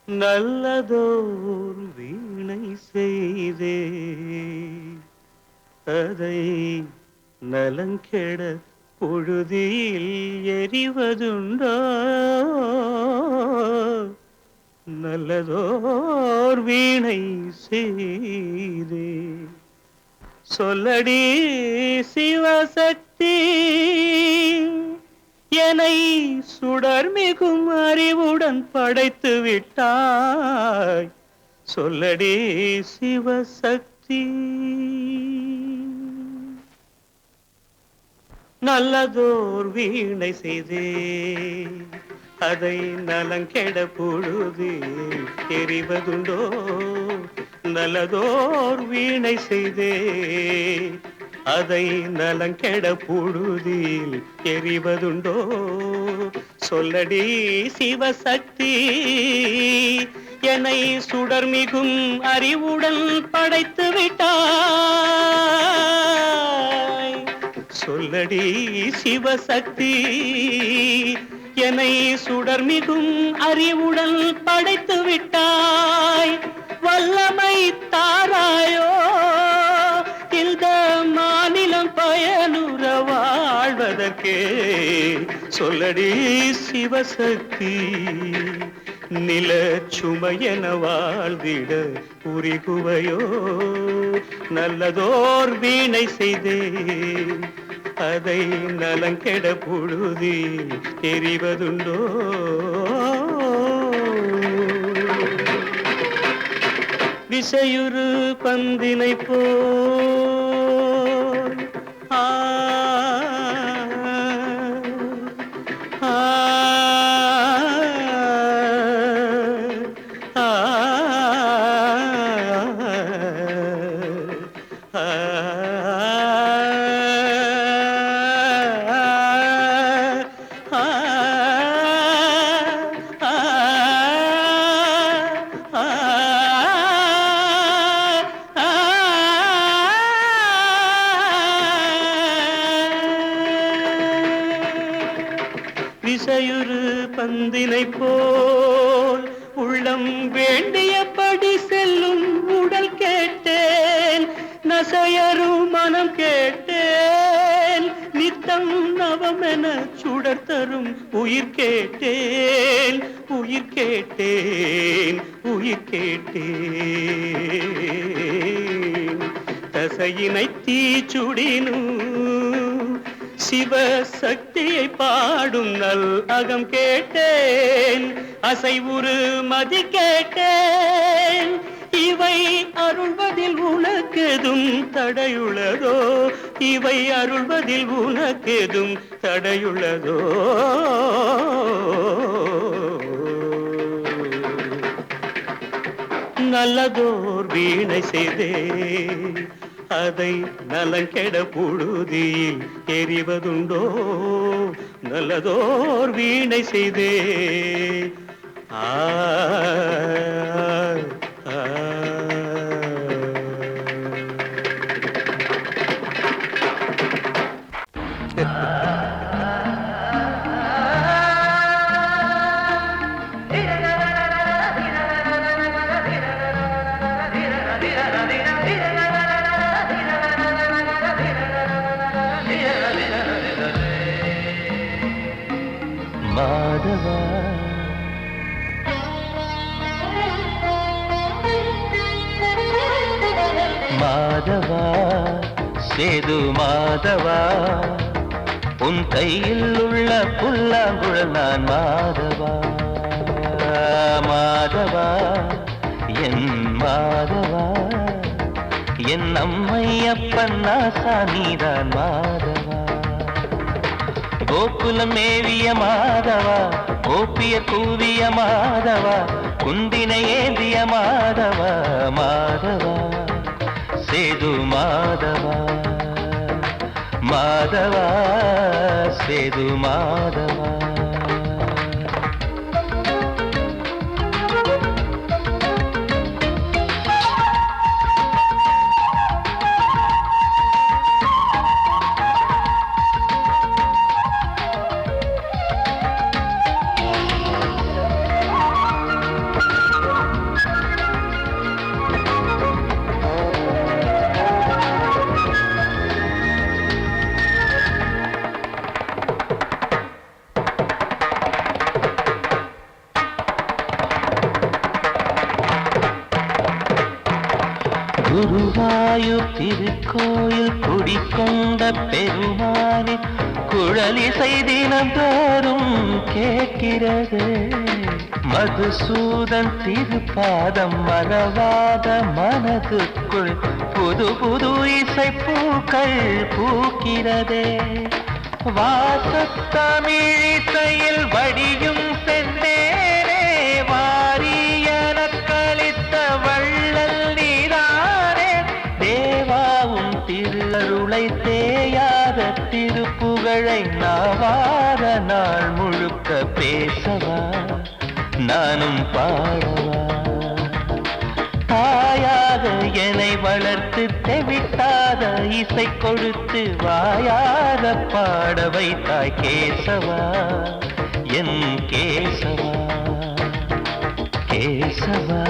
நல்லதோர் வீணை செய்தே அதை நலங்கெட பொழுதில் எறிவதுண்டோ? நல்லதோர் வீணை செய்தே சொல்லடி சிவசக்தி, என்னை சுடர்மிகும் அறிவுடன் படைத்து விட்டாய். சொல்லடி சிவசக்தி. நல்லதோர் வீணை செய்தே அதை நலங்கெட பொழுதில் எறிவதுண்டோ? நல்லதோர் வீணை செய்தே அதை நலங்கெட பொழுதில் எறிவதுண்டோ? சொல்லடி சிவசக்தி, என்னை சுடர்மிகும் அறிவுடன் படைத்து விட்டாய். சொல்லடி சிவசக்தி, என்னை சுடர்மிகும் அறிவுடன் படைத்து விட்டாய். வல்லமை தாராயோ இந்த மாநிலம் பயனுற வாழ்வதற்கே. சொல்லடி சிவசக்தி, நில சுமையென வாழ்ந்திட உரிகுவையோ? நல்லதோர் வீணை செய்தே அதை நலங்கெட பொழுதில் எறிவதுண்டோ? விசையுறு பந்தினை போல் ஆ ஆ விசையுறு பந்தினை போல் உள்ளம் வேண்டியபடி செல்லும் உடல் கேட்டேன். நசையரு மனம் கேட்டேன். நித்தம் நவமென சுடர் தரும் உயிர் கேட்டேன். உயிர் கேட்டேன், உயிர் கேட்டேன். தசையினை தீச்சுடினும் சிவசக்தியை பாடும் நல் அகம் கேட்டேன். அசைவுறு மதி கேட்டேன். இவை அருள்வதில் உனக்கெதும் தடையுள்ளதோ? இவை அருள்வதில் உனக்கெதும் தடையுள்ளதோ? நல்லதோர் வீணை செய்தே அதை நலங்கெட பொழுதில் எறிவதுண்டோ? நல்லதோர் வீணை செய்தே ஆ மாதவா மாதவா சேது மாதவா, உன் கையில் உள்ள புல்லாங்குழல் நான் மாதவா. மாதவா என் மாதவா, என் அம்மையப்பன் நாசா நீதான் மாதவா. கோகுலம் மேவிய மாதவா, கோப்பிய கூவிய மாதவா, குந்தினை ஏந்திய மாதவா. மாதவா சேது மாதவா, மாதவா சேது மாதவா. குருவாயூர் திருக்கோயில் குடிக்கொண்ட பெருமானின் குழலிசை தினந்தோறும் கேட்கிறது. மதுசூதன் திருப்பாதம் மறவாத மனதுக்குள் புது புது இசைப்பூக்கள் பூக்கிறதே. வாசத்தமிழிசையில் வடியும் செந்தேனே வாரியன கழித்த வள்ளல் நீதானே. தேவாவும் திருஅருளை தேயாத திருப்புகழை நாவார நாள் முழுக்க பேசவா நானும் பாடவா. தாயாக என்னை வளர்த்து தெவிட்டாத இசை கொடுத்து வாயாத பாட வைத்தாய் கேசவா என் கேசவா. கேசவா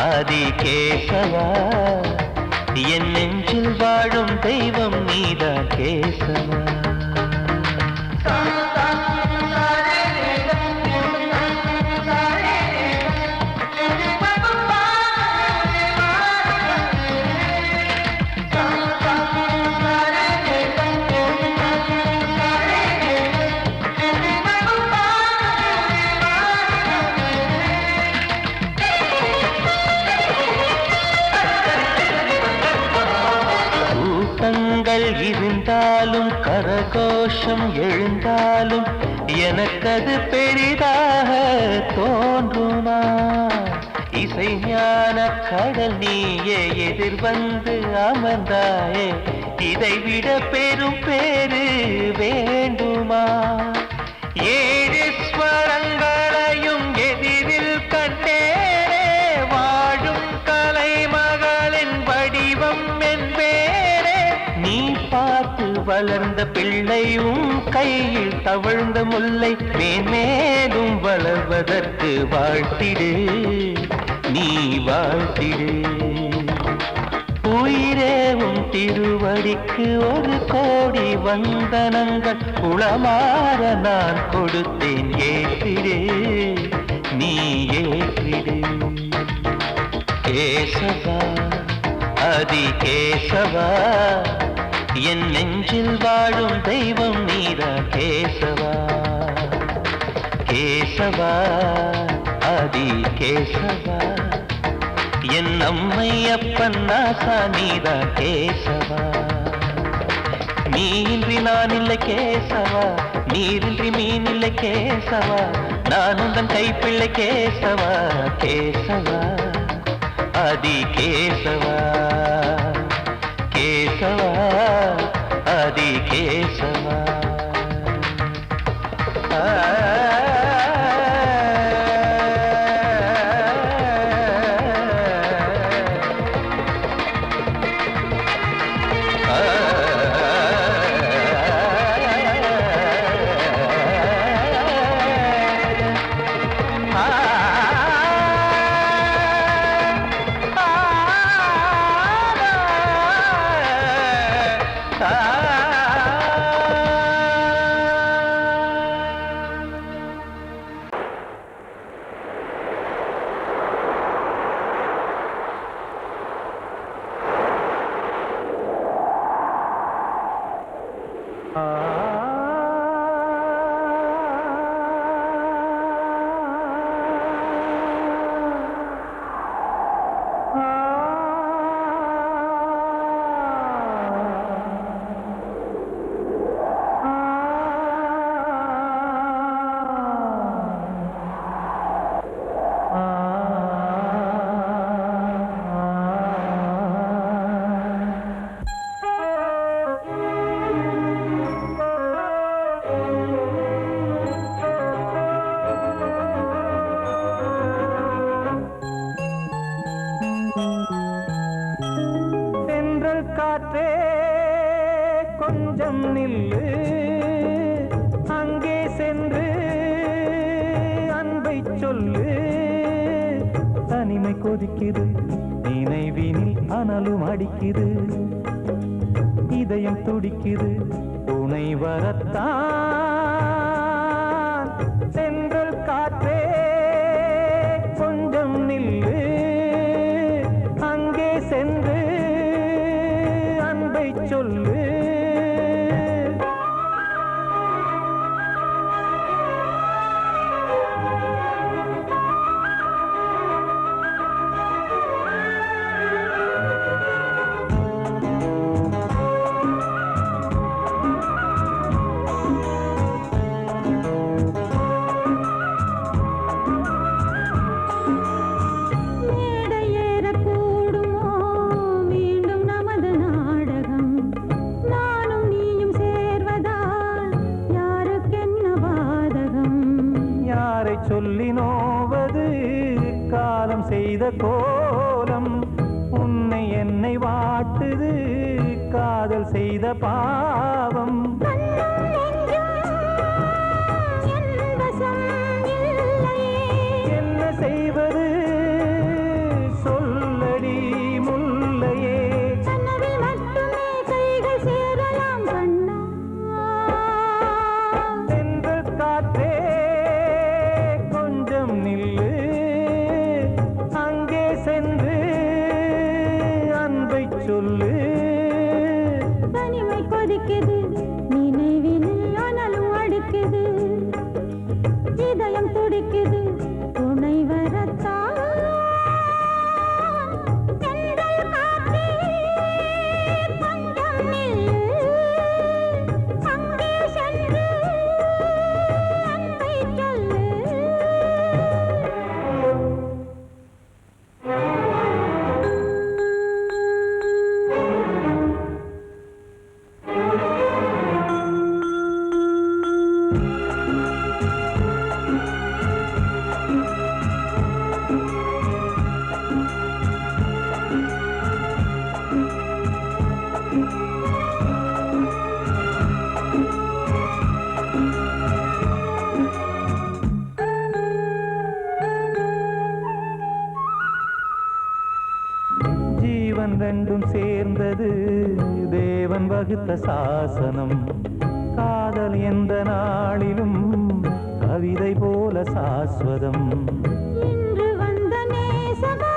ஆதி கேசவா என் நெஞ்சில் வாழும் தெய்வம் நீதான் கேசவா. இருந்தாலும் கரகோஷம் எழுந்தாலும் எனக்கது பெரிதாக தோன்றுமா. இசை ஞான கடல் நீயே எதிர்வந்து அமர்ந்தாயே இதைவிட பெரும் பேரு வேண்டுமா. ஏழு ஸ்வரங்களையும் எதிரில் கண்டேனே வாழும் கலைமகளின் வடிவம் என்பேனே. நீ பார்த்து வளர்ந்த பிள்ளையும் கையில் தவழ்ந்த முல்லை மேன்மேலும் வளர்வதற்கு வாழ்த்திடு நீ வாழ்த்திடு. உயிரேவும் திருவடிக்கு ஒரு கோடி வந்தனங்கள் உளமாற நான் கொடுத்தேன் ஏற்றிடு நீ ஏற்றிடு. கேசவா ஆதி கேசவா என் நெஞ்சில் வாழும் தெய்வம் நீதா கேசவா. கேசவா ஆதி கேசவா என் அம்மை அப்பன் நாசா நீதா கேசவா. நீயின்றி நான் இல்லை கேசவா நீரின்றி மீன் இல்லை கேசவா நான் உந்தன் கைப்பிள்ளை கேசவா. கேசவா ஆதி கேசவா கேசவா ஆதி கேசவா. காற்றே கொஞ்சம் நில்லு, அங்கே சென்று அன்பை சொல்லு. தனிமை கொதிக்குது, நினைவினில் அனலும் அடிக்குது, இதயம் துடிக்குது துணை வரத்தான். சென்றல் காற்றே கொஞ்சம் நில்லு, அங்கே சென்று சொல்லி நோவது காலம் செய்த கோலம். உன்னை என்னை வாட்டுது காதல் செய்த பாவம். என்ன செய்வது சொல்லடி முல்லையே. தென்றல் காற்றே கொஞ்சம் நில்லு, அங்கே சென்று அன்பை சொல்லு. தனிமை கொதிக்குது, நினைவினில் அனலும் அடிக்குது, இதயம் துடிக்குது துணை வரத்தான். தென்றல் காற்றே கொஞ்சம் நில்லு, அங்கே சென்று அன்பை சொல்லு. ஜீவன் ரெண்டும் சேர்ந்தது தேவன் வகுத்த சாசனம். காதல் எந்த நாளிலும் கவிதை போல சாஸ்வதம். இன்று வந்த நேசமோ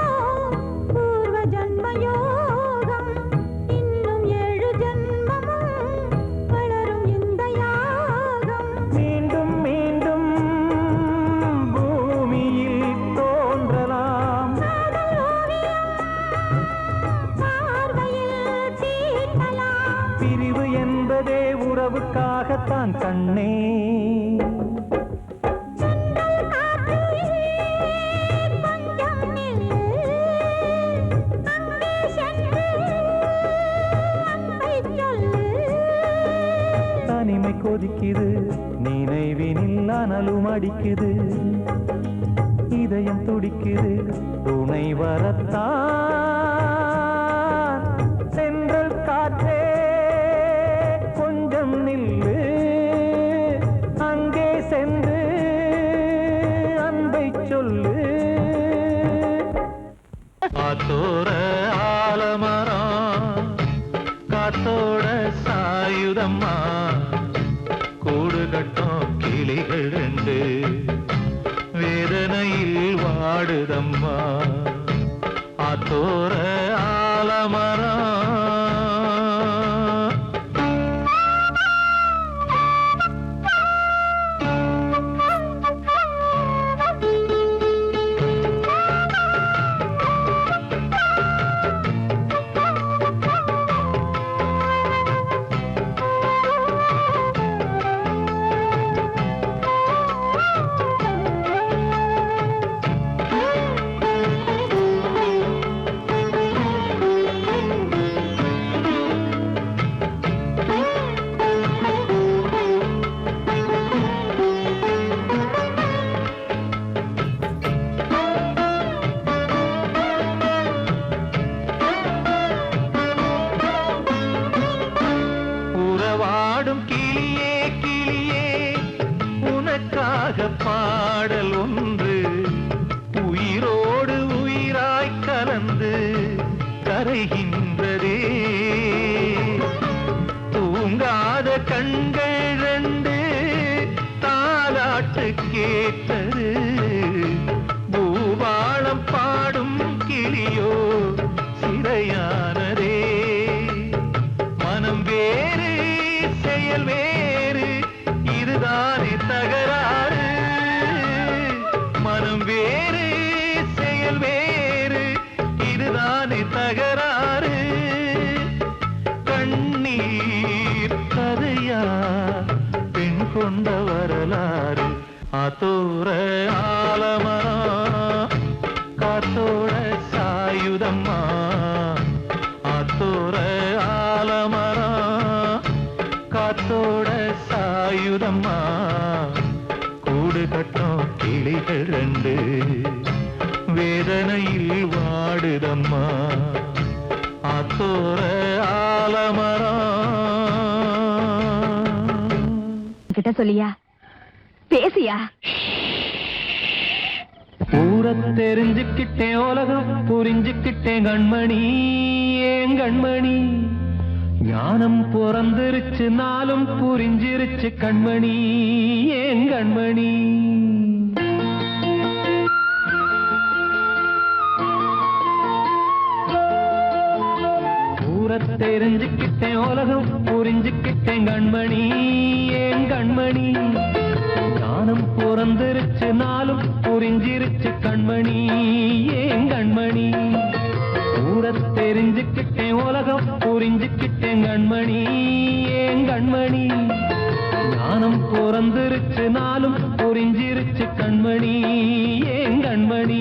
பூர்வ ஜன்ம யோகம், இன்னும் 7 ஜன்மமும் வளரும் இந்த யாகம். மீண்டும் மீண்டும் பூமியில் தோன்றலாம். காதல் ஓவியம் பார்வையில் தீட்டலாம். பிரிவு என்பதே உறவுக்காகத்தான் கண்ணே. தென்றல் காற்றே கொஞ்சம் நில்லு, அங்கே சென்று அன்பை சொல்லு. தனிமை கொதிக்குது, நினைவினில் அனலும் அடிக்குது, இதயம் துடிக்குது துணை வரத்தான். தென்றல் காற்றே கொஞ்சம் நில்லு, அங்கே சென்று அன்பை சொல்லு. காத்தோர ஆலமரம் காத்தோட சாயுதம்மா, கூடு கட்டும் கிளிகள் ரெண்டு வேதனையில் வாடுதம்மா. ஆத்தோர ஆலமரம் உறவாடும் கிளியே கிளியே, உனக்காக பாடல் ஒன்று உயிரோடு உயிராய் கலந்து கரைகின்றதே. தூங்காத கண்கள் ரெண்டு தாலாட்டு கேட்டது, பூபாளம் பாடும் கிளியோ சிறையானதே. மனம் வேறு செயல் வேறு, இதுதானே தகராறு. மனம் வேறு செயல் வேறு, இதுதானே தகராறு. கண்ணீர் கதையா பெண் கொண்ட வரலாறு. ஆத்தோர ஆலமரம் காத்தோட சாயுதம்மா, ஆத்தோர ஆலமரம் காத்தோட சாயுதம்மா, கூடு கட்டும் கிளிகள் ரெண்டு வேதனையில் வாடுதம்மா ஆத்தோர ஆலமரம். கிட்ட சொல்லியா பேசியா? ஊரை தெரிஞ்சுக்கிட்டேன் உலகம் புரிஞ்சுக்கிட்டேன் கண்மணி ஏன் கண்மணி ஞானம் பிறந்திருச்சு நாளும் புரிஞ்சிருச்சு கண்மணி ஏன் கண்மணி. ஊரை தெரிஞ்சுக்கிட்டேன் உலகம் புரிஞ்சுக்கிட்டேன் கண்மணி ஏன் கண்மணி ஞானம் பிறந்திருச்சு நாளும் புரிஞ்சிருச்சு கண்மணி ஏன் கண்மணி. ஊரை தெரிஞ்சுக்கிட்டேன் உலகம் புரிஞ்சுக்கிட்டேன் கண்மணி ஏன் கண்மணி ஞானம் பிறந்திருச்சு நாளும் புரிஞ்சிருச்சு கண்மணி ஏன் கண்மணி.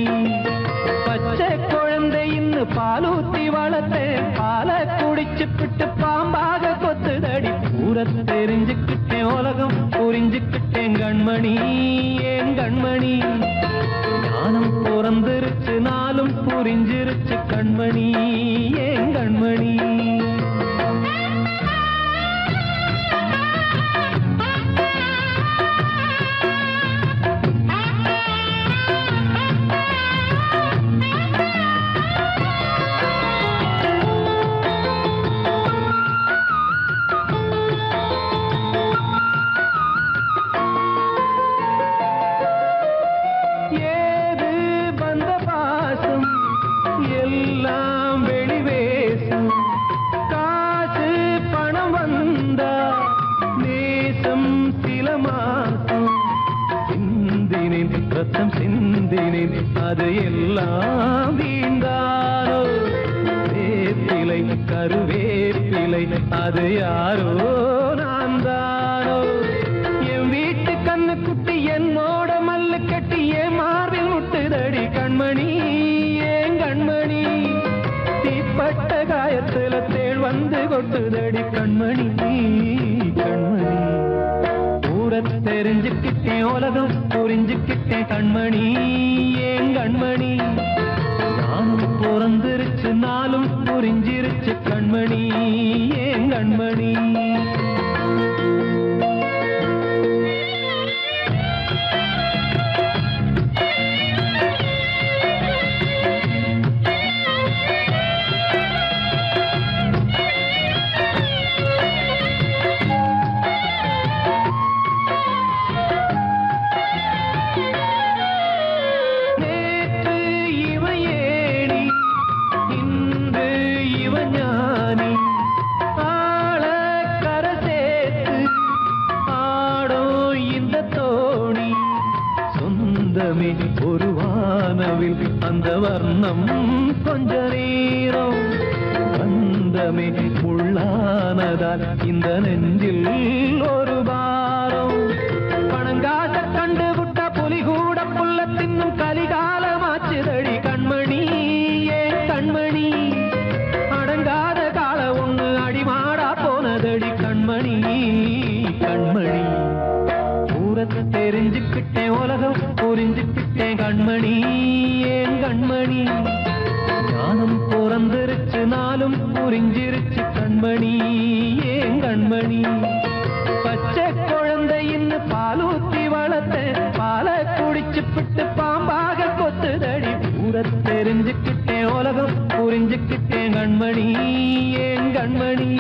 பச்சை குழந்தை இன்னும் பாலூத்தி வளர்த்தேன் பாலை குடிச்சு பிட்டு பாம்பாக கொத்துதடி. ஊரை தெரிஞ்சுக்கிட்டேன் உலகம் புரிஞ்சுக்கிட்டேன் கண்மணி ஏன் கண்மணி ஞானம் பிறந்திருச்சு நாளும் புரிஞ்சிருச்சு கண்மணி ஏன் கண்மணி. ரத்தம் சிந்தினேன் அது எல்லாம் வீண்டானோ வேப்பிலை கருவேப்பிலை அது யாரோ நான் தானோ. என் வீட்டு கண்ணு குட்டி என்னோட மல்லு கட்டி என் மார்பில் முட்டுதடி கண்மணி ஏன் கண்மணி தீப்பட்ட காயத்துல தேள் வந்து கொட்டுதடி கண்மணி கண்மணி. ஊரை தெரிஞ்சுக்கிட்டேன் உலகம் புரிஞ்சுக்கிட்டேன் கண்மணி ஏன் கண்மணி நானும் பிறந்திருச்சு நாளும் புரிஞ்சிருச்சு கண்மணி ஏன் கண்மணி. ஒரு வானவில் அந்த வர்ணம் கொஞ்ச நேரம் பந்தமே உள்ளானதால் இந்த நெஞ்சில் ஒரு பாரம். பணங்காச கண்டு விட்ட புலி கூட புல்ல தின்னும் கலிகாலமாச்சுதடி கண்மணி ஏன் கண்மணி அடங்காத கால ஒண்ணு அடிமாடா போனதடி கண்மணி கண்மணி. ஊரை தெரிஞ்சுக்கிட்டேன் உலகம் புரிஞ்சுக்கிட்டேன் கண்மணி ஏன் கண்மணி ஞானம் பிறந்திருச்சு நாளும் புரிஞ்சிருச்சு கண்மணி ஏன் கண்மணி. பச்சை குழந்தை இன்னும் பாலூத்தி வளர்த்தேன் பாலை குடிச்சு பிட்டு பாம்பாக கொத்துதடி. ஊரை தெரிஞ்சுக்கிட்டேன் உலகம் புரிஞ்சுக்கிட்டேன் கண்மணி ஏன் கண்மணி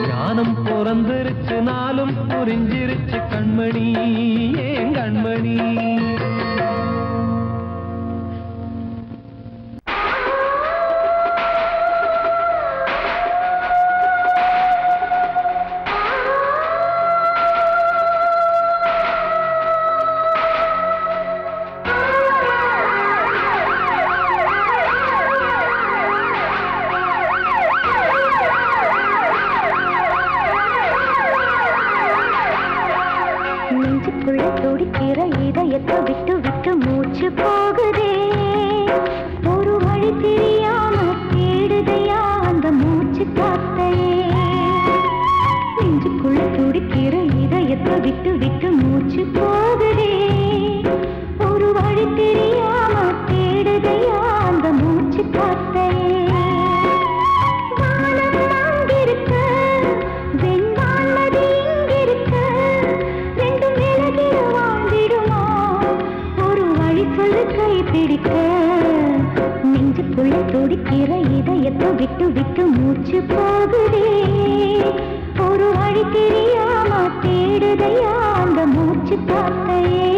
ஞானம் பிறந்திருச்சு நாளும் புரிஞ்சிருச்சு கண்மணி ஏன் கண்மணி. நெஞ்சுக்குள்ள துடிக்கிற இதயத்தை விட்டு விட்டு மூச்சு போகுதே ஒரு வழி தெரியாம தேடுதையா அந்த மூச்சு காத்தையே. நெஞ்சுக்குள்ள துடிக்கிற இதயத்தை விட்டு விட்டு மூச்சு போகுதே பிடிக்க நெஞ்சுக்குள்ள துடிக்கிற இதயத்தை விட்டு விட்டு மூச்சு போகுதே ஒரு வழி தெரியாம தேடுதையா அந்த மூச்சு காத்தையே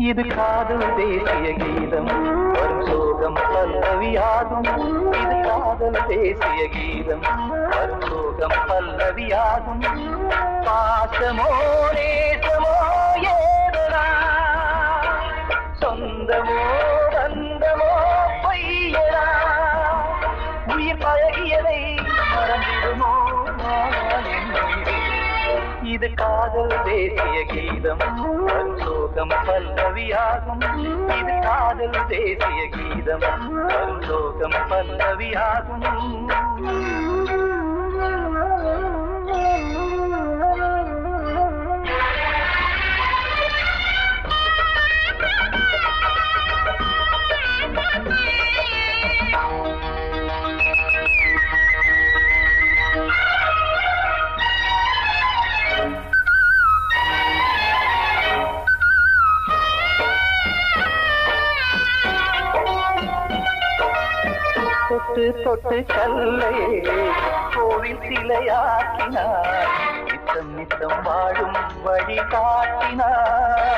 இது காதல் தேசிய கீதம் வரும் சோகம் பல்லவியாகும் இது காதல் தேசிய கீதம் வரும் சோகம் பல்லவியாகும் பாசமோ நேசமோ ஏதனா சொந்தமோ பந்தமோ பொய்யனா உயிர் பழகியதை மறந்திடுமோ இது காதல் தேசிய கீதம் வரும் சோகம் பல்லவியாகும் இது காதல் காதல் தேசிய கீதம் வரும் சோகம் பல்லவியாகும். தொட்டு தொட்டு கல்லையே கோவில் சிலையாக்கினார், நித்தம் நித்தம் வாழும் வழி காட்டினார்.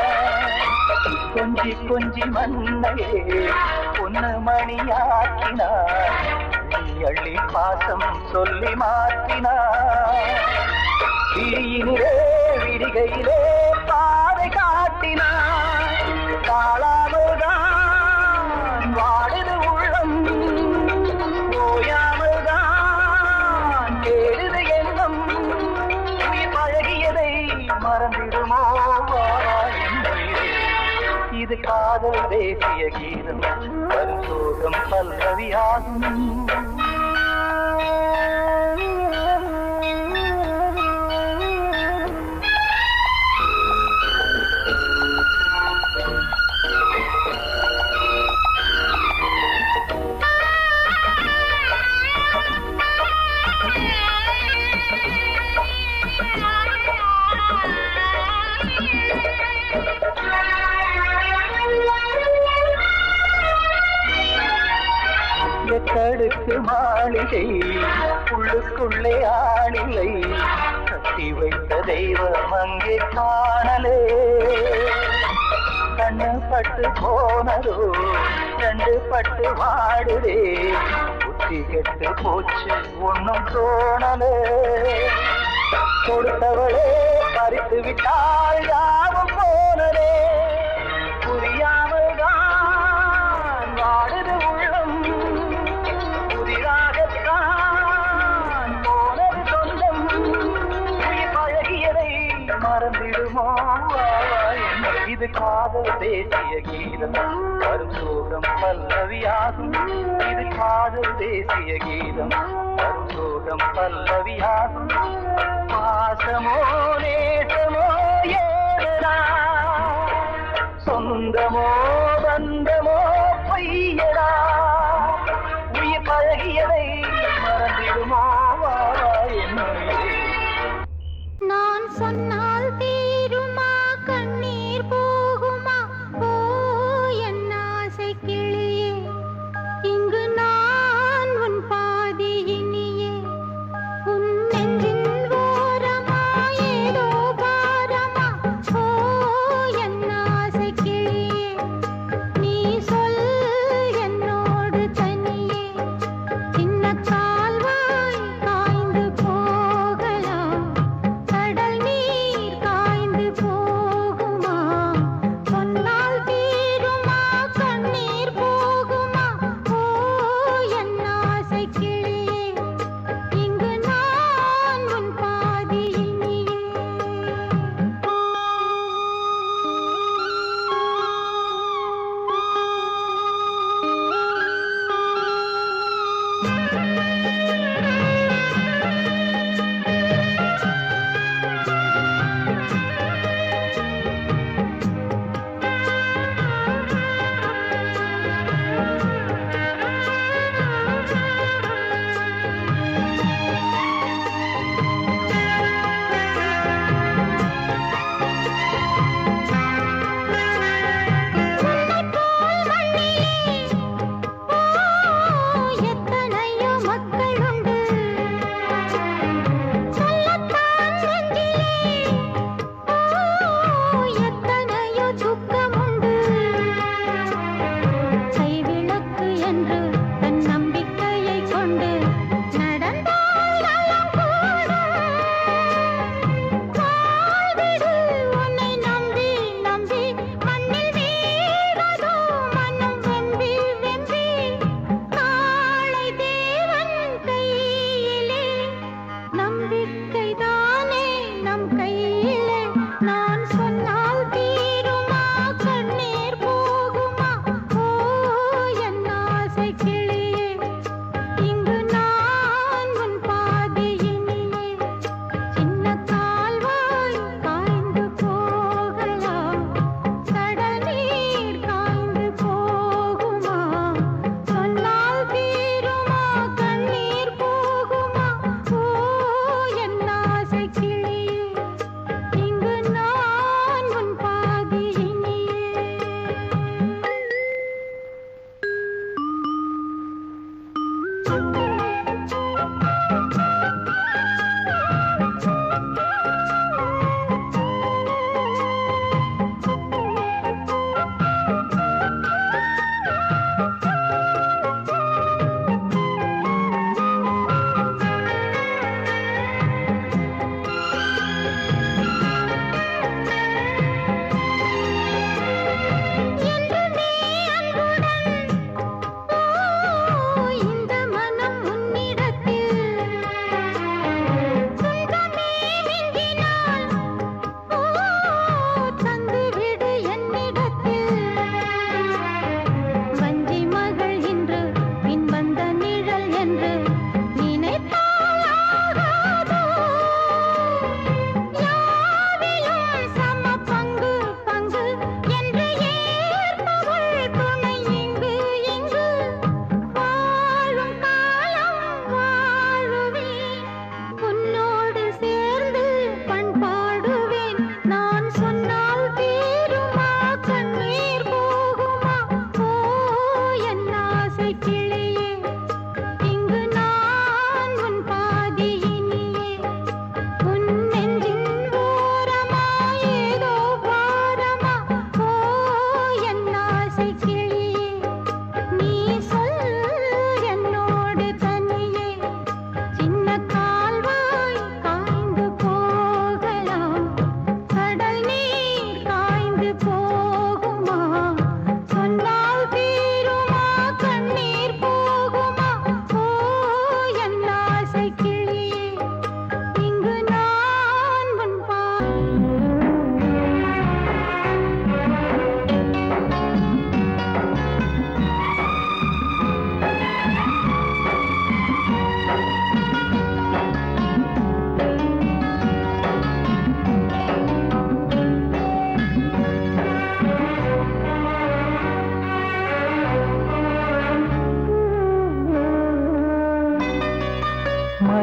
கொஞ்சி கொஞ்சி மண்ணையே பொன்னு மணியாக்கினார், அள்ளி அள்ளி பாசம் சொல்லி மாற்றினார். விழியினிலே விடிகையிலே பாதை காட்டினார், காளாமல்தான் வாடுது உள்ளம், ஓயாமல்தான் தேடுது எண்ணம். உயிர் பழகியதை மறந்திடுமோ இது காதல் தேசிய கீதம் வரும் சோகம் பல்லவியாகும். எட்டடுக்கு மாளிகை உள்ளுக்குள்ளே ஆளில்லை, கட்டி வைத்த தெய்வம் அங்கே காணலே. கண்ணு பட்டு போனதோ ரெண்டு பட்டு வாடுதே, புத்தி கெட்டு போச்சு ஒன்னும் தோணலே. கொடுத்தவளே பறித்து விட்டால் யாவும் போனதே, புரியாமல் தான் வாடுது உள்ளம். புதிராகத்தான் போனது சொந்தம், உயிர் பழகியதை மறந்திடுமோ இது காதல் தேசிய கீதம் வரும் சோகம் பல்லவியாகும். இது காதல் தேசிய கீதம் வரும் சோகம் பல்லவியாகும். பாசமோ நேசமோ ஏதா, சொந்தமோ பந்தமோ பொய்யடா, உயிர் பழகியதை மறந்திடுமோ என்னுடைய. நான் சொன்னால் தீருமா கண்ணீர் போகுமா, ஓ என் ஆசை கிளியே, இங்கு நான் உன் பாதி இனியே. உன் நெஞ்சின் ஓரமா ஏதோ பாரமா, ஓ என் ஆசை கிளியே,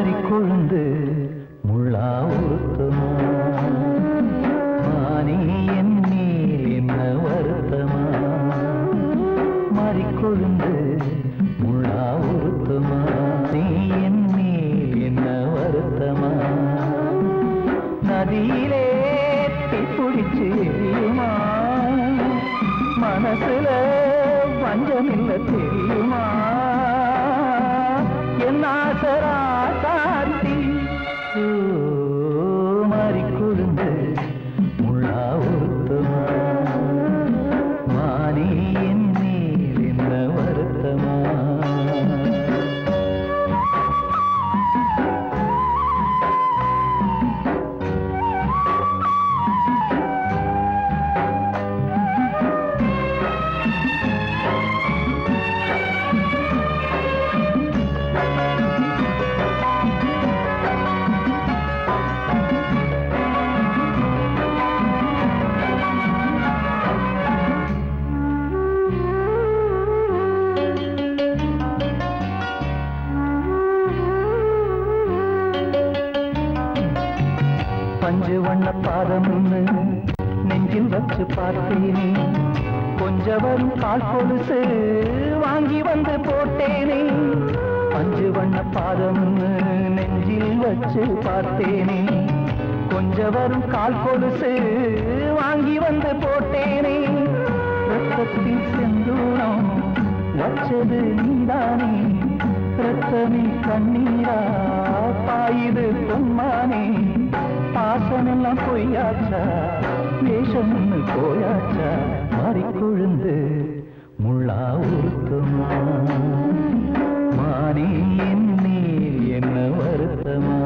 மறிக்கொழுந்து முள்ளா உருத்தமா மானே என் மேல் என்ன வருத்தமா மறிக்கொழுந்து முள்ளா உருத்தமா நீ என் மேல் என்ன வருத்தமா நதியிலே பிடிச்சு எரியுமா மனசுல வஞ்சமில்ல தெரியுமா என் ஆசரா சாந்தி மாறிக்கொழுந்து முள்ளா உருத்தமா மானே என் மேல் என்ன வருத்தமா பஞ்சு வண்ண பாதம் நெஞ்சில் வச்சு பார்த்தேனே கொஞ்சம் வரும் கால் கொலுசு வாங்கி வந்து போட்டேனே பஞ்சு வண்ண பாதம் நெஞ்சில் வச்சு பார்த்தேனே கொஞ்சம் வரும் கால் கொலுசு வாங்கி வந்து போட்டேனே ரத்தத்தில் செந்தூரம் வச்சது நீதானே ரத்தமே கண்ணீரா பாயுது பொன்மானே பாசமெல்லாம் பொய்யாச்சா வேஷம்னு போயாச்சா மாறிக்கொழுந்து முள்ளா உருத்தமா மானே என் மேல் என்ன வருத்தமா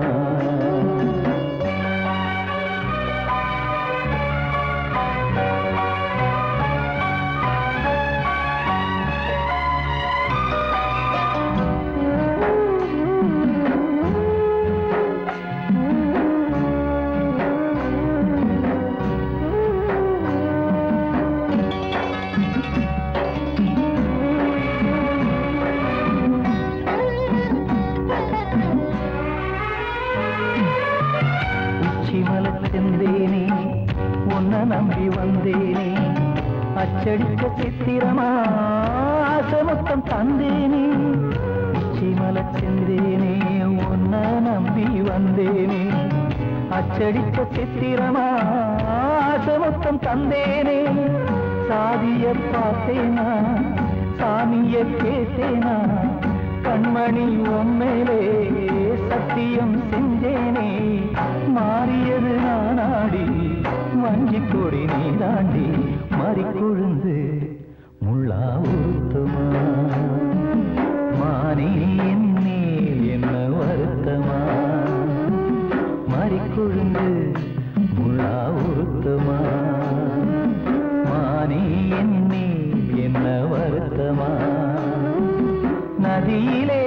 செந்தேனே உன்னை நம்பி வந்தேனே அச்சடிக்க சித்திரமா ஆசமுத்தம் தந்தேனே உச்சிமல செந்தேனே உன்னை நம்பி வந்தேனே அச்சடிக்க சித்திரமா ஆசமுத்தம் தந்தேனே சாதிய பார்த்தேனா சாமிய கேட்டேனா கண்மணி உம்மேலே சத்தியம் செஞ்சேனே மாறியது நானாடி வஞ்சி கொடி நீ தாண்டி மறிக்கொழுந்து முள்ளா உருத்தமா மானே என் மேல் என்ன வருத்தமா மறிக்கொழுந்து முள்ளா உருத்தமா மானே என் மேல் என்ன வருத்தமா நதியிலே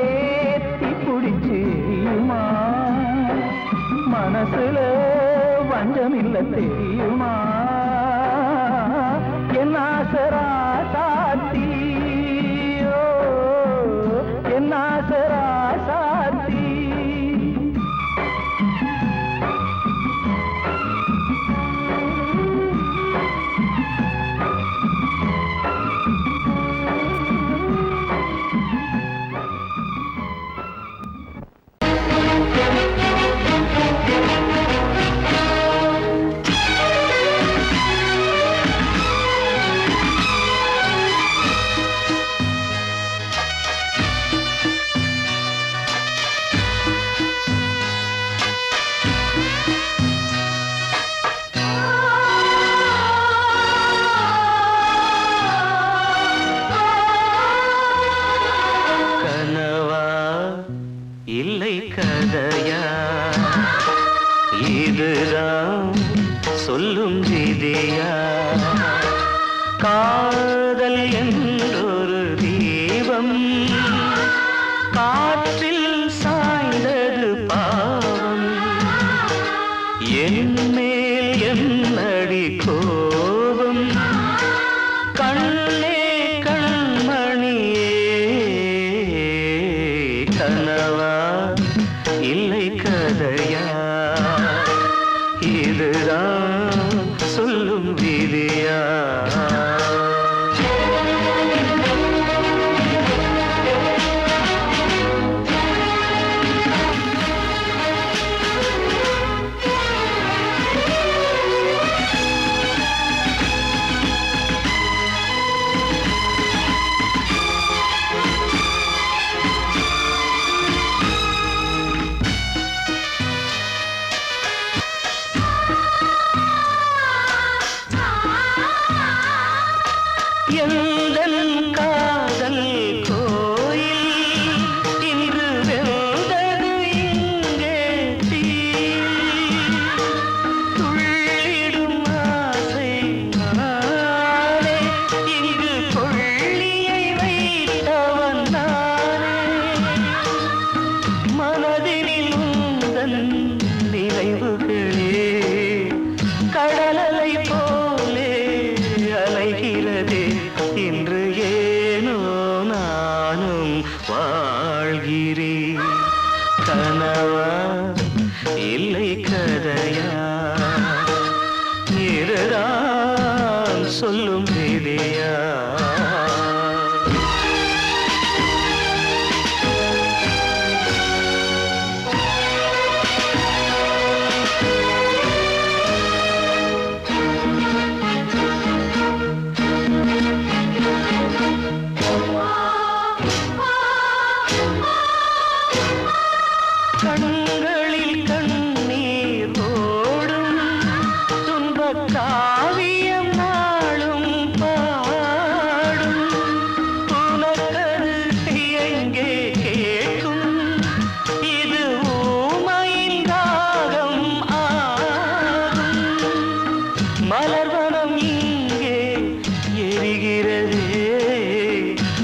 பிடிச்சு மனசுல வஞ்சமில்ல தெரியுமா என் ஆசரா சாத்தி என் ஆசரா சாத்தி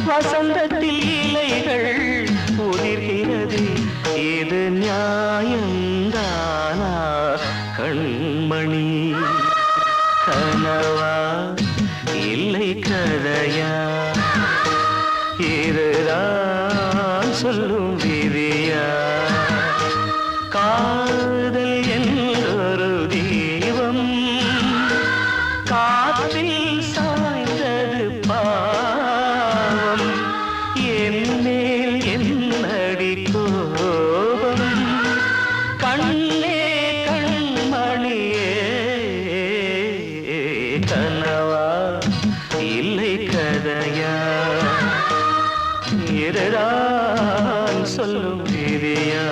வசந்தத்தில் இலைகள் உதிர்கிறது, இது நியாயந்தானா கண்மணி? கனவா இல்லை கதையா, இதுதான் சொல்லும் விதியா? காதல் என்றொரு தீபம் காற்றில் சாய்ந்தது பாவம், என் மேல் என்னடி கோபம்? கண்ணே கண்மணியே, கனவா இல்லை கதையா, இதுதான் சொல்லும் விதியா?